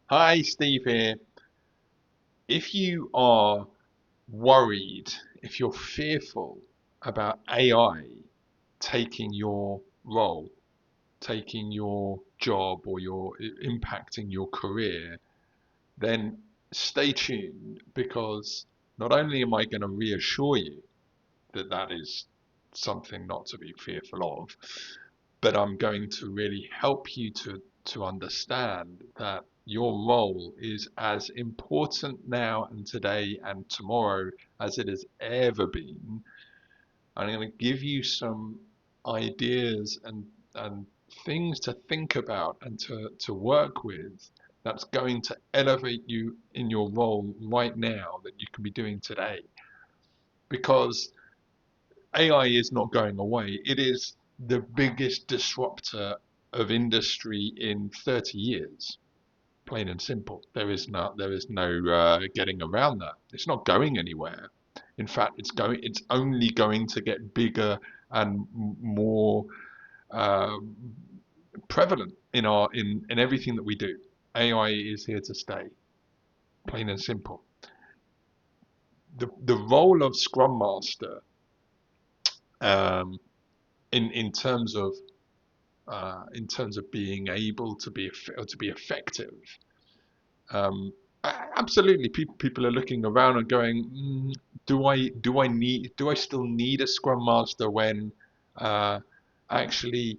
Hi, Steve here. If you are worried, if you're fearful about AI taking your role, taking your job, or impacting your career, then stay tuned because not only am I going to reassure you that that is something not to be fearful of, but I'm going to really help you to understand that your role is as important now and today and tomorrow as it has ever been. I'm going to give you some ideas and things to think about and to work with that's going to elevate you in your role right now that you can be doing today. Because AI is not going away. It is the biggest disruptor of industry in 30 years, plain and simple. There is no getting around that. It's not going anywhere. In fact, it's only going to get bigger and more uh, prevalent in everything that we do. AI is here to stay, plain and simple. The role of Scrum Master, um, in terms of being able to be effective. Um, Absolutely, people are looking around and going, do I still need a Scrum Master when uh, actually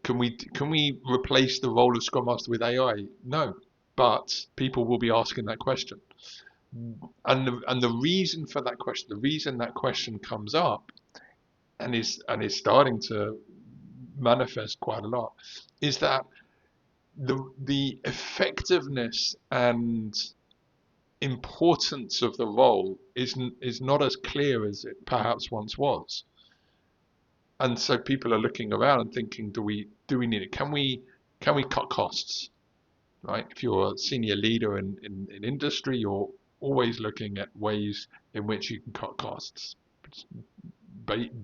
can we replace the role of Scrum Master with AI? No, but people will be asking that question, and the reason for that question, the reason that question comes up and is starting to manifest quite a lot, is that the effectiveness and importance of the role is not as clear as it perhaps once was. And so people are looking around and thinking, do we need it? Can we cut costs? Right? If you're a senior leader in industry, you're always looking at ways in which you can cut costs. It's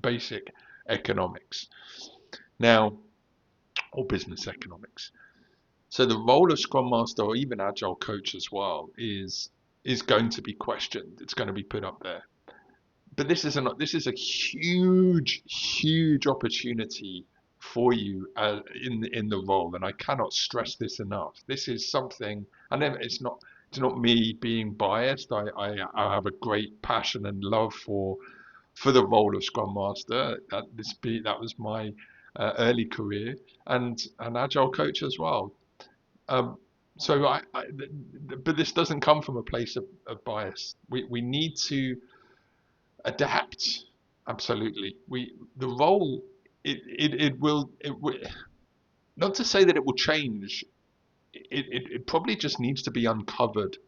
basic economics. Now, or business economics. So the role of Scrum Master or even Agile Coach as well is going to be questioned. It's going to be put up there. But this is a huge opportunity for you in the role, and I cannot stress this enough. This is something, and it's not me being biased. I have a great passion and love for the role of Scrum Master. That was my early career, and Agile Coach as well. Um, so but this doesn't come from a place of bias. We need to adapt. Absolutely. The role it will not to say that it will change. It probably just needs to be uncovered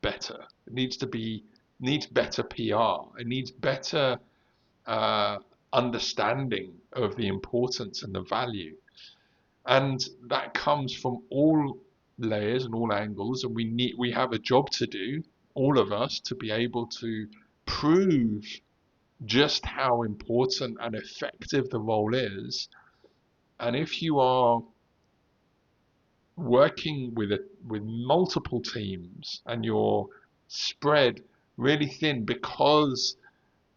better. It needs better PR. It needs better uh, understanding of the importance and the value. And that comes from all layers and all angles, and we have a job to do, all of us, to be able to prove just how important and effective the role is. And if you are working with multiple teams and you're spread really thin because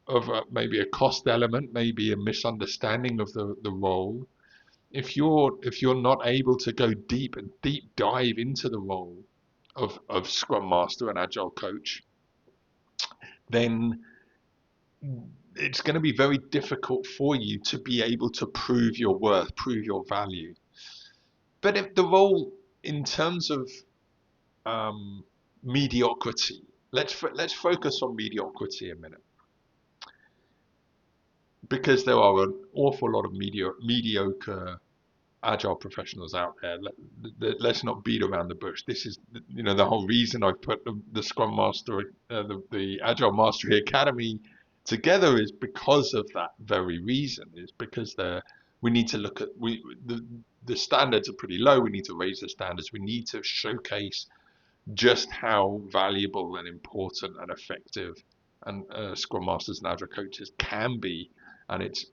of maybe a cost element, maybe a misunderstanding of the role, if you're not able to go deep and deep dive into the role of Scrum Master and Agile Coach, then it's going to be very difficult for you to be able to prove your worth, prove your value. But if the role, in terms of um, mediocrity, let's focus on mediocrity a minute, because there are an awful lot of mediocre agile professionals out there. Let's not beat around the bush. This is, the whole reason I've put the Scrum Master, the Agile Mastery Academy together is because of that very reason. Is because we need to look at the standards are pretty low. We need to raise the standards. We need to showcase just how valuable and important and effective and Scrum Masters and Agile coaches can be, and it's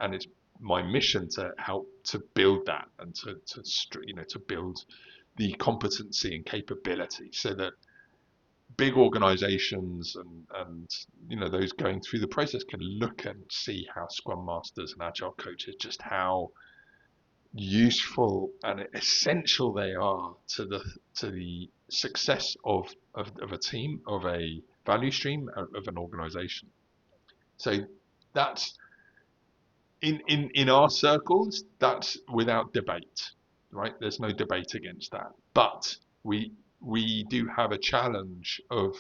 my mission to help to build that and to build the competency and capability, so that big organizations and those going through the process can look and see how Scrum Masters and Agile coaches, just how useful and essential they are to the success of a team, of a value stream, of an organization. So that's in our circles, that's without debate, right? There's no debate against that. But we do have a challenge of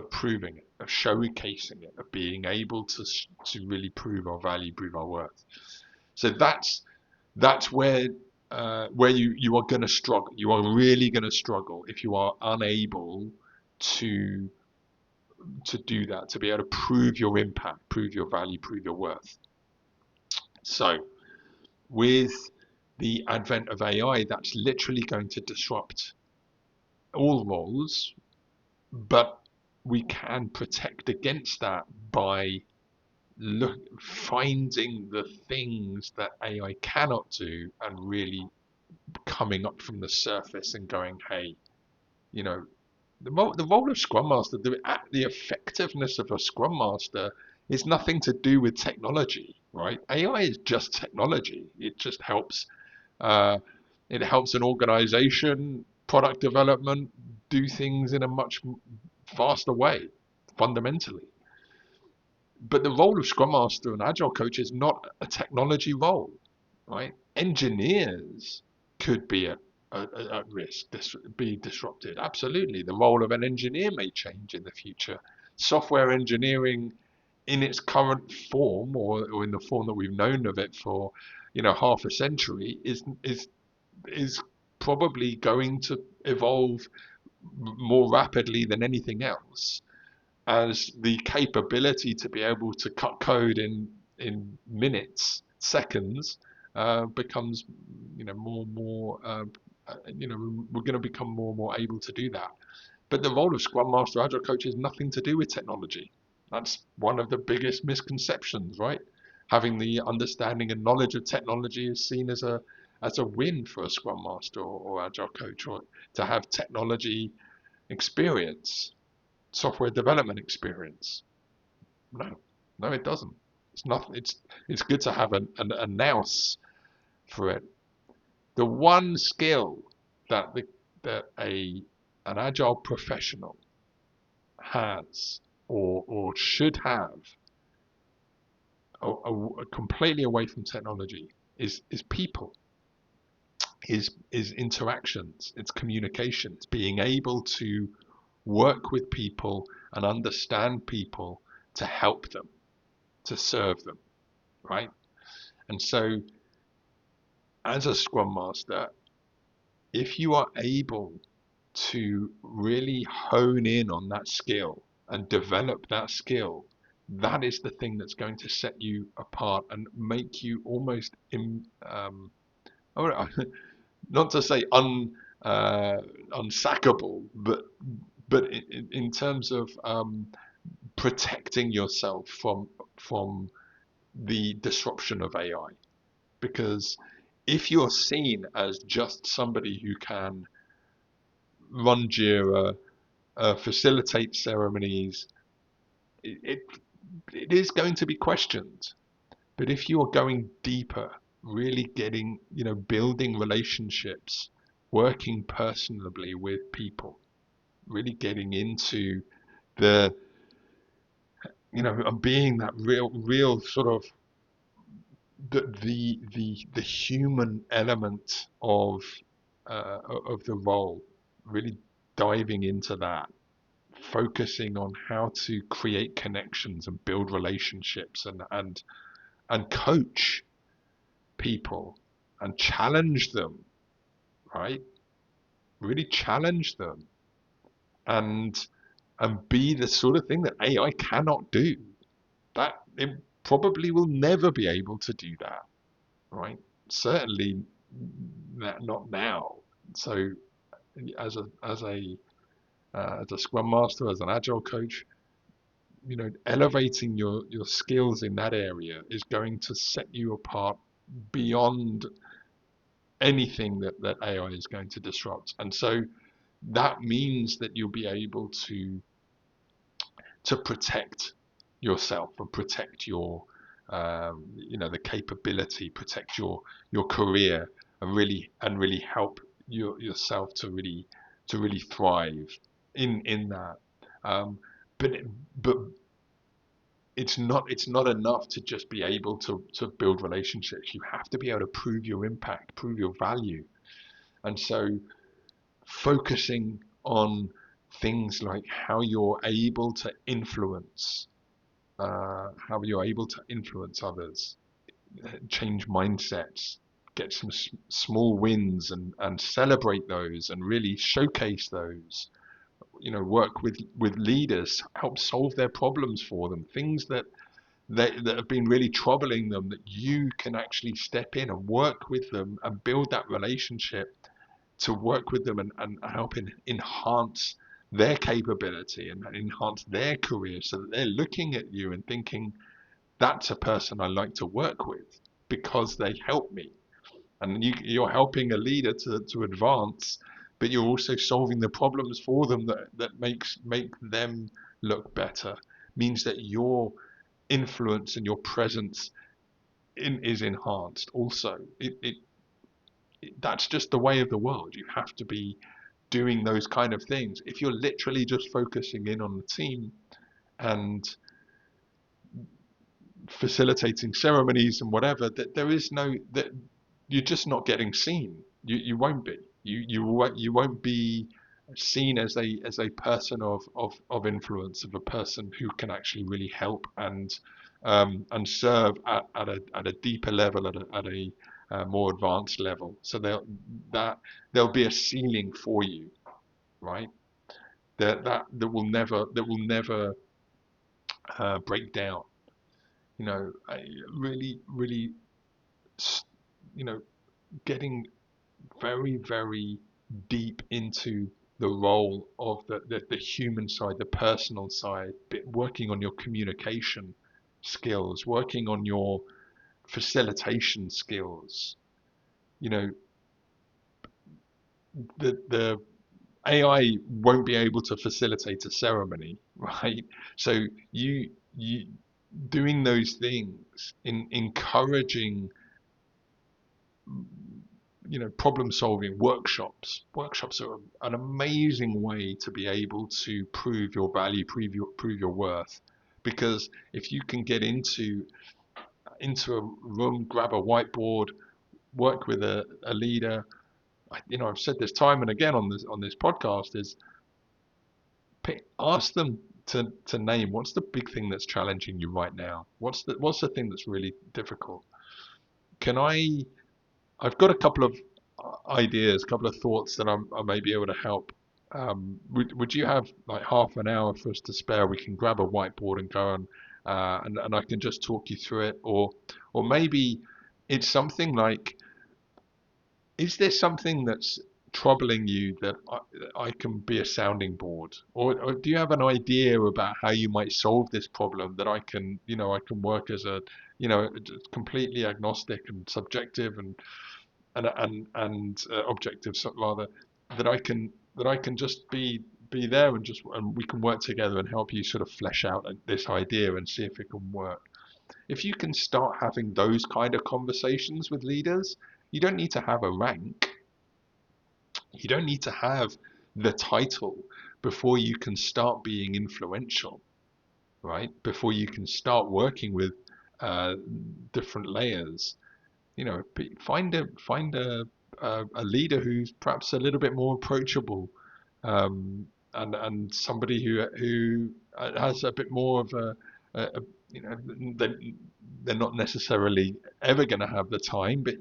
proving it, of showcasing it, of being able to really prove our value, prove our worth. So that's where you are going to struggle. You are really going to struggle if you are unable to do that, to be able to prove your impact, prove your value, prove your worth. So with the advent of AI, that's literally going to disrupt all roles, but we can protect against that by finding the things that AI cannot do and really coming up from the surface and going, hey, the role of Scrum Master, the effectiveness of a Scrum Master is nothing to do with technology, right? AI is just technology. It just helps. It helps an organization, product development, do things in a much faster way, fundamentally. But the role of Scrum Master and Agile Coach is not a technology role, right? Engineers could be at risk, be disrupted. Absolutely. The role of an engineer may change in the future. Software engineering in its current form, or in the form that we've known of it for, half a century, is probably going to evolve more rapidly than anything else, as the capability to be able to cut code in minutes, seconds, becomes more and more. We're going to become more and more able to do that. But the role of Scrum Master, Agile Coach is nothing to do with technology. That's one of the biggest misconceptions, right? Having the understanding and knowledge of technology is seen as a win for a Scrum Master or Agile Coach, or to have technology experience, software development experience. No, it doesn't. It's nothing. It's good to have a nous for it. The one skill that an agile professional has, or should have, completely away from technology, is people, is interactions, it's communications, being able to work with people and understand people, to help them, to serve them, right? And so as a Scrum Master, if you are able to really hone in on that skill and develop that skill, that is the thing that's going to set you apart and make you almost not to say unsackable, but in terms of protecting yourself from the disruption of AI. Because if you're seen as just somebody who can run Jira, facilitate ceremonies, it is going to be questioned. But if you are going deeper, really getting, building relationships, working personally with people, really getting into the, and being that real sort of the human element of the role, really diving into that, focusing on how to create connections and build relationships, and coach people and challenge them, right? Really challenge them, and be the sort of thing that AI cannot do. That it probably will never be able to do that, right? Certainly not now. So as a Scrum Master, as an Agile Coach, elevating your skills in that area is going to set you apart beyond anything that AI is going to disrupt. And so that means that you'll be able to protect yourself and protect your the capability, protect your career, and really help yourself to really thrive in that. Um, but but it's not enough to just be able to build relationships. You have to be able to prove your impact, prove your value. And so focusing on things like how you're able to influence others, change mindsets, get some small wins and celebrate those and really showcase those. Work with leaders, help solve their problems for them, things that have been really troubling them, that you can actually step in and work with them and build that relationship to work with them and help enhance their capability and enhance their career so that they're looking at you and thinking, that's a person I like to work with because they help me. And you're helping a leader to advance, but you're also solving the problems for them that make them look better. Means that your influence and your presence is enhanced. Also, that's just the way of the world. You have to be doing those kind of things. If you're literally just focusing in on the team and facilitating ceremonies and whatever, that there is no that you're just not getting seen. You won't be. You won't be seen as a person of influence, of a person who can actually really help and serve at a deeper level, at a more advanced level. So there'll be a ceiling for you, right? That will never break down. I really, you know, getting very, very deep into the role of the human side, the personal side, working on your communication skills, working on your facilitation skills. You know, the AI won't be able to facilitate a ceremony, right? So you doing those things, encouraging problem solving workshops are an amazing way to be able to prove your value, prove your worth, because if you can get into a room, grab a whiteboard, work with a leader. I've said this time and again on this podcast, is ask them to name what's the big thing that's challenging you right now. What's the thing that's really difficult? Can I've got a couple of ideas, a couple of thoughts that I may be able to help. Would you have like half an hour for us to spare? We can grab a whiteboard and go and I can just talk you through it, or maybe it's something like, is there something that's troubling you that I can be a sounding board, or do you have an idea about how you might solve this problem that I can work as a completely agnostic and subjective and objective, rather, that I can just be there and we can work together and help you sort of flesh out this idea and see if it can work. If you can start having those kind of conversations with leaders, you don't need to have a rank. You don't need to have the title before you can start being influential, right? Before you can start working with uh, different layers. Find a leader who's perhaps a little bit more approachable, and somebody who has a bit more of a you know they, they're not necessarily ever going to have the time, but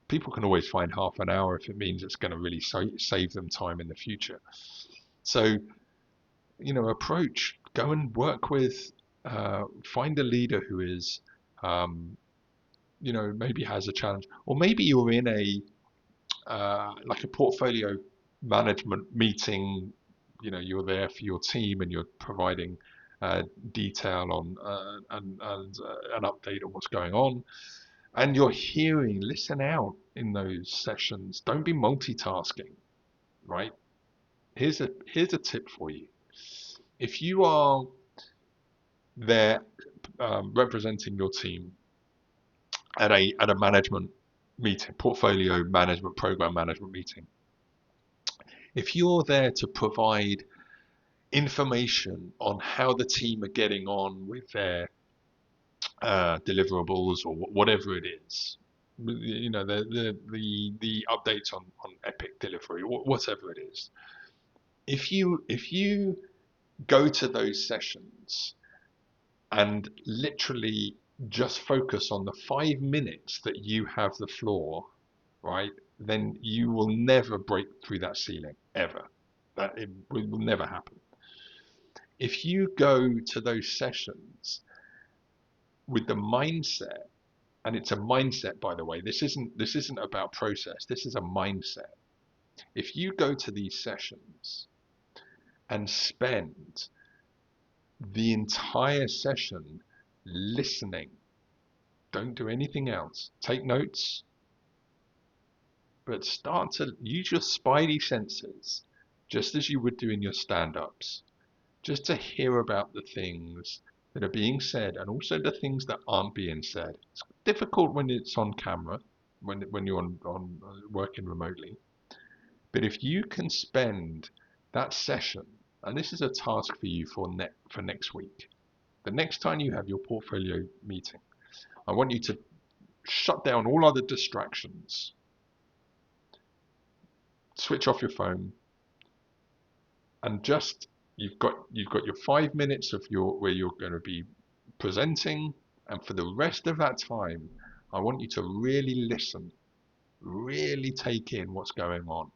people can always find half an hour if it means it's going to really save them time in the future. So go and work with, find a leader who is um, maybe has a challenge, or maybe you're in a like a portfolio management meeting. You're there for your team and you're providing detail on and an update on what's going on. And you're hearing, listen out in those sessions. Don't be multitasking, right? Here's a tip for you. If you are there representing your team at a management meeting, portfolio management, program management meeting, if you're there to provide information on how the team are getting on with their deliverables or whatever it is, you know, the updates on Epic delivery, whatever it is. If you go to those sessions and literally just focus on the 5 minutes that you have the floor, right, then you will never break through that ceiling ever. That it will never happen. If you go to those sessions with the mindset, and it's a mindset, by the way, this isn't about process, this is a mindset. If you go to these sessions and spend the entire session listening, don't do anything else, take notes, but start to use your spidey senses just as you would do in your stand-ups, just to hear about the things that are being said and also the things that aren't being said. It's difficult when it's on camera, when you're on working remotely. But if you can spend that session, and this is a task for you for next week, the next time you have your portfolio meeting, I want you to shut down all other distractions, switch off your phone, and just you've got your 5 minutes of your where you're going to be presenting, and for the rest of that time, I want you to really listen, really take in what's going on.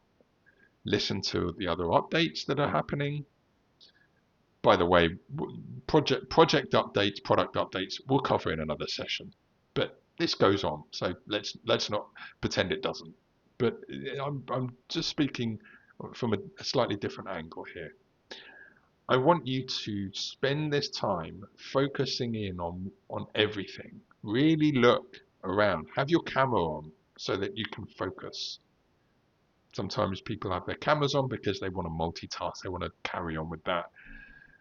Listen to the other updates that are happening. By the way, project updates, product updates, we'll cover in another session. But this goes on, so let's not pretend it doesn't. But I'm just speaking from a slightly different angle here. I want you to spend this time focusing in on everything. Really look around. Have your camera on so that you can focus. Sometimes people have their cameras on because they want to multitask. They want to carry on with that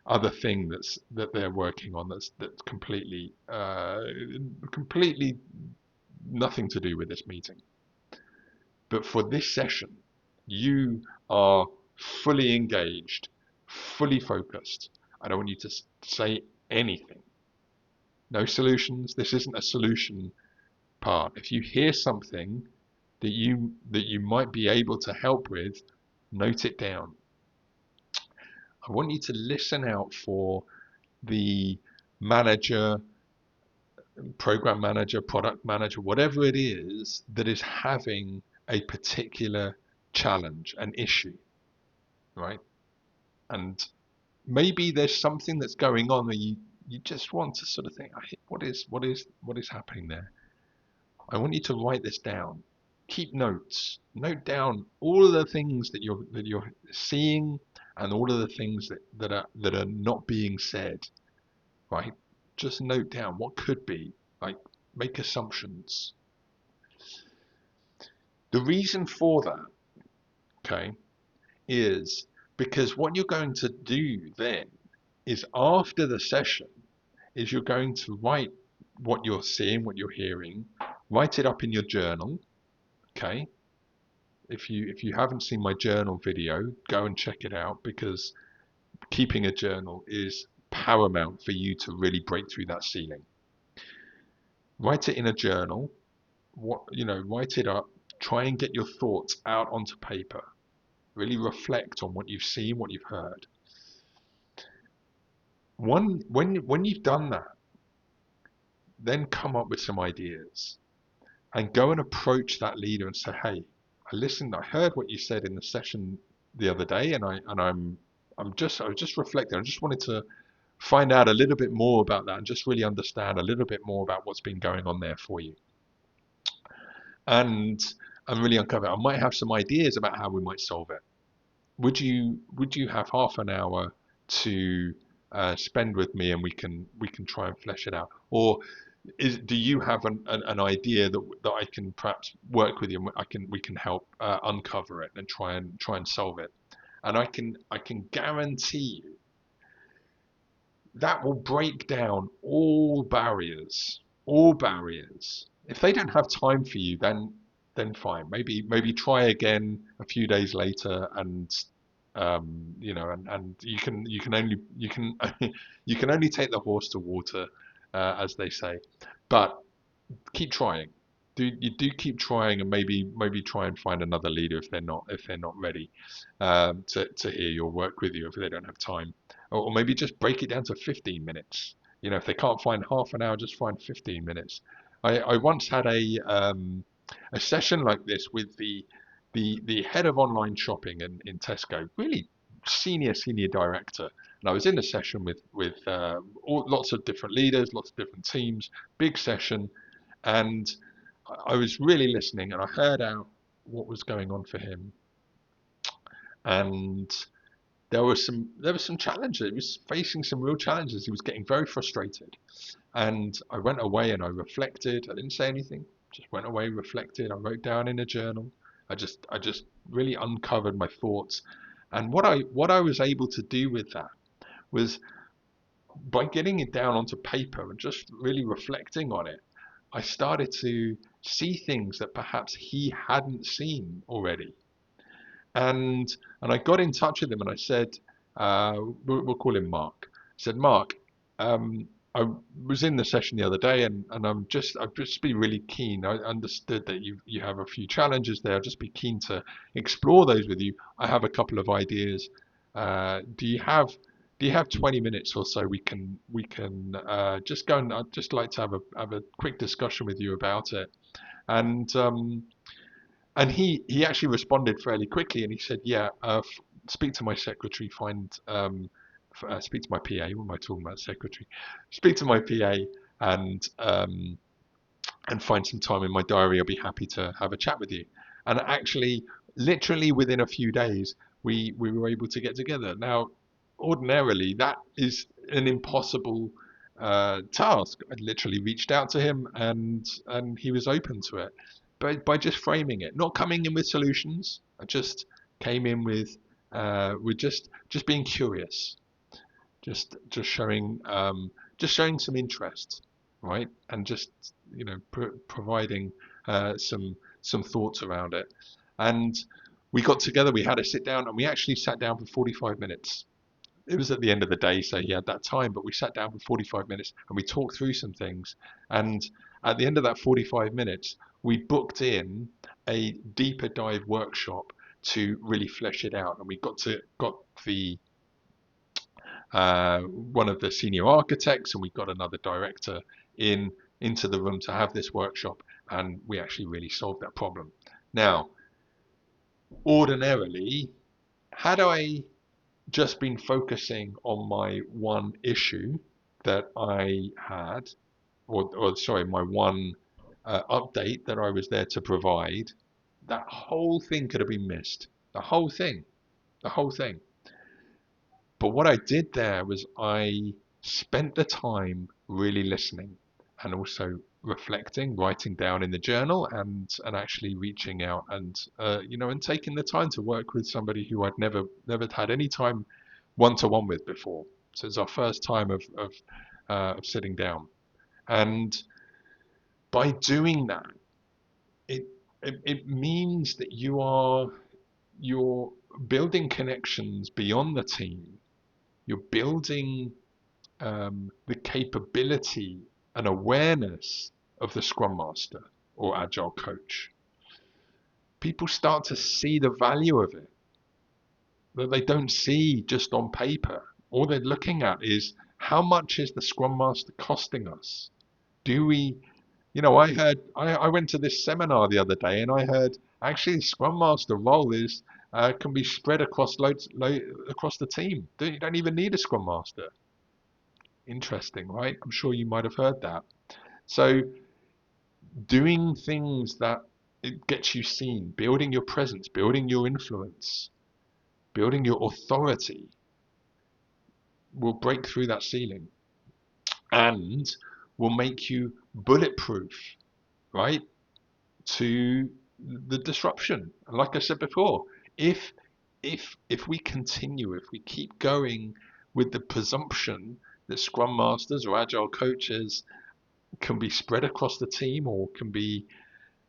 other thing that they're working on that's completely nothing to do with this meeting. But for this session, you are fully engaged, fully focused. I don't want you to say anything. No solutions. This isn't a solution part. If you hear something that you might be able to help with, note it down. I want you to listen out for the manager, program manager, product manager, whatever it is that is having a particular challenge, an issue, right? And maybe there's something that's going on where you just want to sort of think, what is happening there? I want you to write this down. Keep notes. Note down all of the things that you're seeing and all of the things that are not being said, right? Just note down what could be, like make assumptions. The reason for that, okay, is because what you're going to do then is after the session is you're going to write what you're seeing, what you're hearing, write it up in your journal, okay? If you haven't seen my journal video, go and check it out because keeping a journal is paramount for you to really break through that ceiling. Write it in a journal, write it up, try and get your thoughts out onto paper. Really reflect on what you've seen, what you've heard. When you've done that, then come up with some ideas and go and approach that leader and say, hey, I heard what you said in the session the other day, and I was just reflecting. I just wanted to find out a little bit more about that and just really understand a little bit more about what's been going on there for you. And I'm really uncovered. I might have some ideas about how we might solve it. Would you have half an hour to spend with me and we can try and flesh it out? Or do you have an idea that I can perhaps work with you, and we can help uncover it and try and solve it. And I can guarantee you that will break down all barriers, all barriers. If they don't have time for you, then fine. Maybe try again a few days later, and and you can you can only take the horse to water, as they say. But keep trying. You do keep trying, and maybe try and find another leader if they're not ready to hear your work with you if they don't have time, or maybe just break it down to 15 minutes. If they can't find half an hour, just find 15 minutes. I once had a session like this with the head of online shopping in Tesco, really senior director, and I was in a session with lots of different leaders, lots of different teams, big session, and I was really listening, and I heard out what was going on for him, and there was some challenges. He was facing some real challenges. He was getting very frustrated, and I went away and I reflected. I didn't say anything. Just went away, reflected. I wrote down in a journal. I just really uncovered my thoughts, and what I was able to do with that was, by getting it down onto paper and just really reflecting on it, I started to see things that perhaps he hadn't seen already. And I got in touch with him and I said, we'll call him Mark. I said, Mark, I was in the session the other day, and I'd just be really keen. I understood that you have a few challenges there. I'd just be keen to explore those with you. I have a couple of ideas. Do you have 20 minutes or so? We can just go, and I'd just like to have a quick discussion with you about it. And he actually responded fairly quickly, and he said, "Yeah, speak to my secretary, speak to my PA. What am I talking about, secretary? Speak to my PA, and find some time in my diary. I'll be happy to have a chat with you." And actually, literally within a few days, we were able to get together. Now, ordinarily, that is an impossible task. I literally reached out to him, and he was open to it. But by just framing it, not coming in with solutions, I just came in with just being curious, just showing some interest, right? And just providing some thoughts around it. And we got together, we had a sit down, and we actually sat down for 45 minutes. It was at the end of the day, so he had that time, but we sat down for 45 minutes and we talked through some things. And at the end of that 45 minutes, we booked in a deeper dive workshop to really flesh it out. And we got the one of the senior architects, and we got another director into the room to have this workshop, and we actually really solved that problem. Now, ordinarily, had I just been focusing on my one issue that I had, or sorry, my one update that I was there to provide, that whole thing could have been missed. The whole thing. The whole thing. But what I did there was I spent the time really listening, and also reflecting, writing down in the journal, and actually reaching out, and taking the time to work with somebody who I'd never had any time one-to-one with before. So it's our first time of sitting down, and by doing that, it means that you're building connections beyond the team. You're building the capability and awareness of the Scrum Master or Agile Coach. People start to see the value of it that they don't see just on paper. All they're looking at is, how much is the Scrum Master costing us? Do we, I went to this seminar the other day, and I heard actually the Scrum Master role can be spread across across the team. You don't even need a Scrum Master. Interesting, right? I'm sure you might have heard that. So doing things that it gets you seen, building your presence, building your influence, building your authority will break through that ceiling. And will make you bulletproof, right, to the disruption. And like I said before, if if we continue, if we keep going with the presumption that Scrum Masters or Agile coaches can be spread across the team, or can be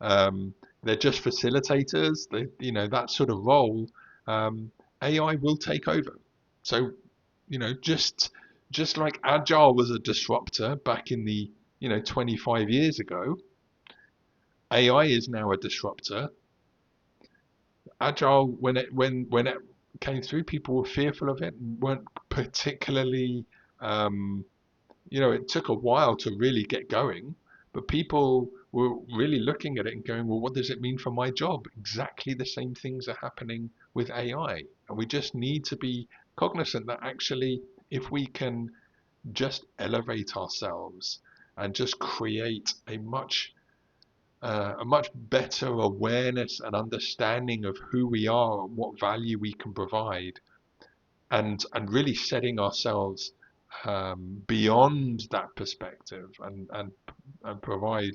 they're just facilitators, that sort of role, AI will take over. So, just like Agile was a disruptor back in the 25 years ago, AI is now a disruptor. Agile, when it came through, people were fearful of it and weren't particularly, um, it took a while to really get going, but people were really looking at it and going, well, what does it mean for my job? Exactly the same things are happening with AI. And we just need to be cognizant that actually, if we can just elevate ourselves and just create a much better awareness and understanding of who we are and what value we can provide, and really setting ourselves beyond that perspective, and provide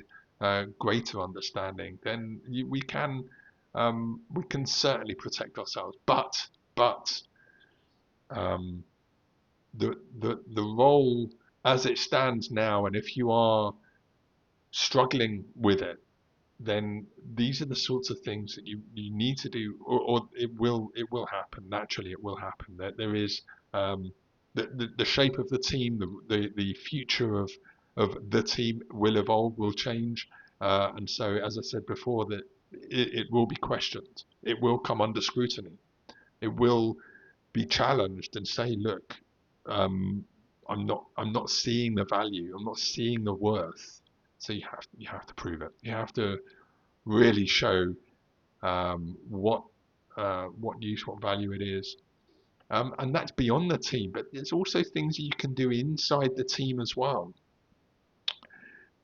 greater understanding, then we can certainly protect ourselves. But um, the role as it stands now, and if you are struggling with it, then these are the sorts of things that you need to do, or it will happen naturally. It will happen. There is the shape of the team, the future of the team will evolve, will change, and so, as I said before, that it will be questioned. It will come under scrutiny. It will be challenged and say, look, um, I'm not seeing the value. I'm not seeing the worth. So you have to prove it. You have to really show what use, what value it is. And that's beyond the team, but there's also things you can do inside the team as well,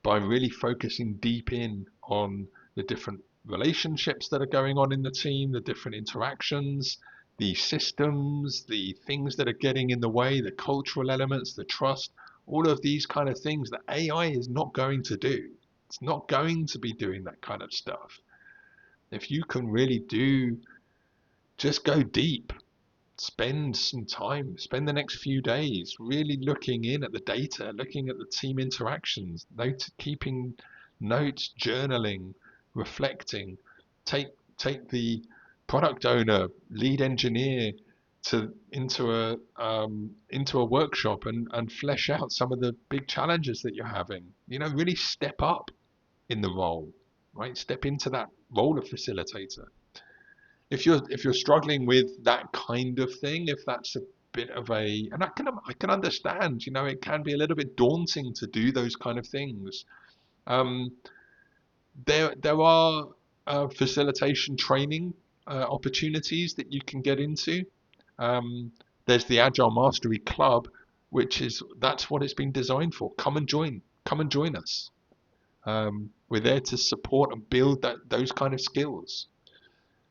by really focusing deep in on the different relationships that are going on in the team, the different interactions, the systems, the things that are getting in the way, the cultural elements, the trust, all of these kind of things that AI is not going to do. It's not going to be doing that kind of stuff. If you can really just go deep, spend some time, spend the next few days really looking in at the data, looking at the team interactions, keeping notes, journaling, reflecting. Take the product owner, lead engineer into a workshop, and flesh out some of the big challenges that you're having. Really step up in the role, right? Step into that role of facilitator. If you're struggling with that kind of thing, if that's a bit of a, and I can understand, it can be a little bit daunting to do those kind of things. Um, there are facilitation training opportunities that you can get into. Um, there's the Agile Mastery Club, that's what it's been designed for. Come and join us. We're there to support and build those kind of skills.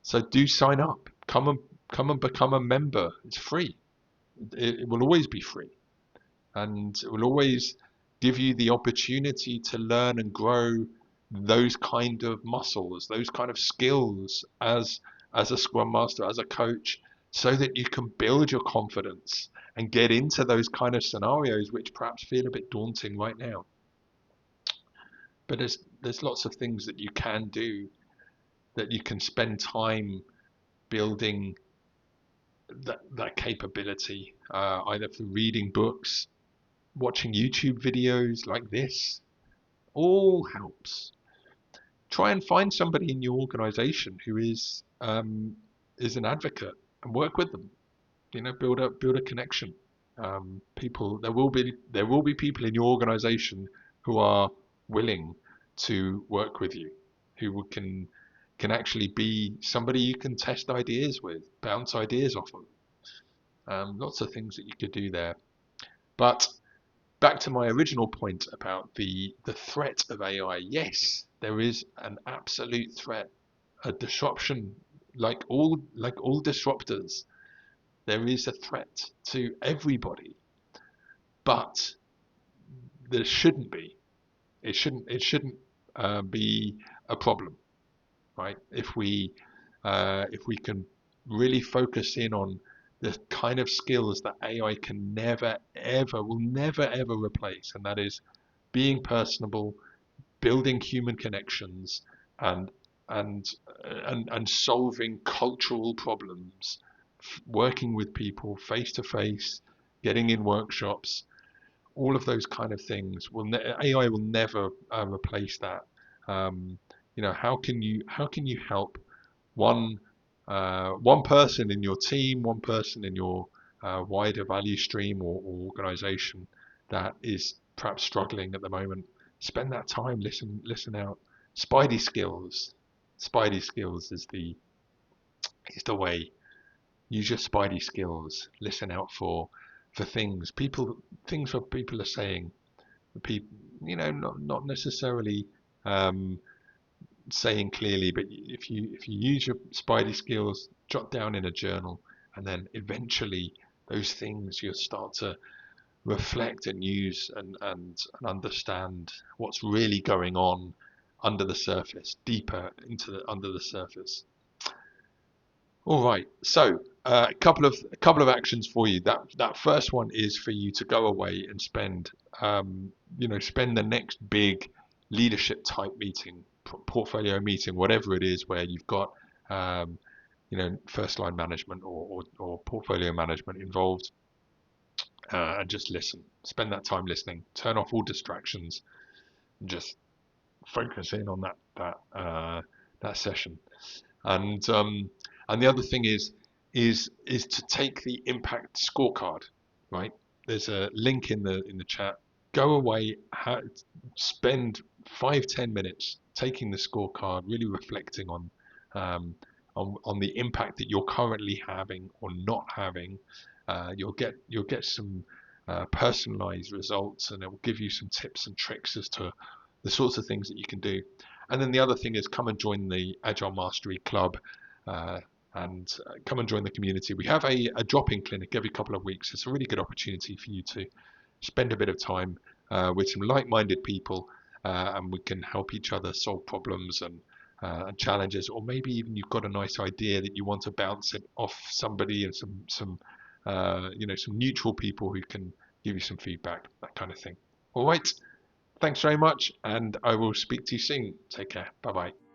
So do sign up. Come and become a member. It's free. It will always be free, and it will always give you the opportunity to learn and grow those kind of muscles, those kind of skills as a Scrum Master, as a coach, so that you can build your confidence and get into those kind of scenarios which perhaps feel a bit daunting right now. But there's lots of things that you can do, that you can spend time building that capability, either through reading books, watching YouTube videos like this. All helps. Try and find somebody in your organization who is an advocate, and work with them. Build a connection. People there will be people in your organization who are willing to work with you, who can actually be somebody you can test ideas with, bounce ideas off of. Lots of things that you could do there. But back to my original point about the threat of AI. Yes, there is an absolute threat, a disruption, like all disruptors. There is a threat to everybody, but there shouldn't be. It shouldn't be a problem, right? If we can really focus in on the kind of skills that AI can never ever replace, and that is being personable, building human connections, and and solving cultural problems, working with people face to face, getting in workshops, all of those kind of things AI will never replace that. Um, how can you help one one person in your team, one person in your wider value stream or organization that is perhaps struggling at the moment? Spend that time, listen out. Spidey skills. Spidey skills is the way. Use your spidey skills. Listen out for things what people are saying. People, not necessarily um, saying clearly, but if you use your spidey skills, jot down in a journal, and then eventually those things you'll start to reflect and use and understand what's really going on under the surface, deeper into the under the surface. All right, so a couple of actions for you. That first one is for you to go away and spend the next big leadership type meeting, portfolio meeting, whatever it is, where you've got um, first line management or portfolio management involved, and just listen. Spend that time listening. Turn off all distractions and just focus in on that session. And and the other thing is to take the impact scorecard, right? There's a link in the chat. Go away, spend 5-10 minutes taking the scorecard, really reflecting um, on the impact that you're currently having or not having. You'll get some personalized results, and it will give you some tips and tricks as to the sorts of things that you can do. And then the other thing is come and join the Agile Mastery Club, uh, and come and join the community. We have a drop-in clinic every couple of weeks. It's a really good opportunity for you to spend a bit of time with some like-minded people, and we can help each other solve problems and challenges, or maybe even you've got a nice idea that you want to bounce it off somebody and some neutral people who can give you some feedback, that kind of thing. All right. Thanks very much, and I will speak to you soon. Take care. Bye bye.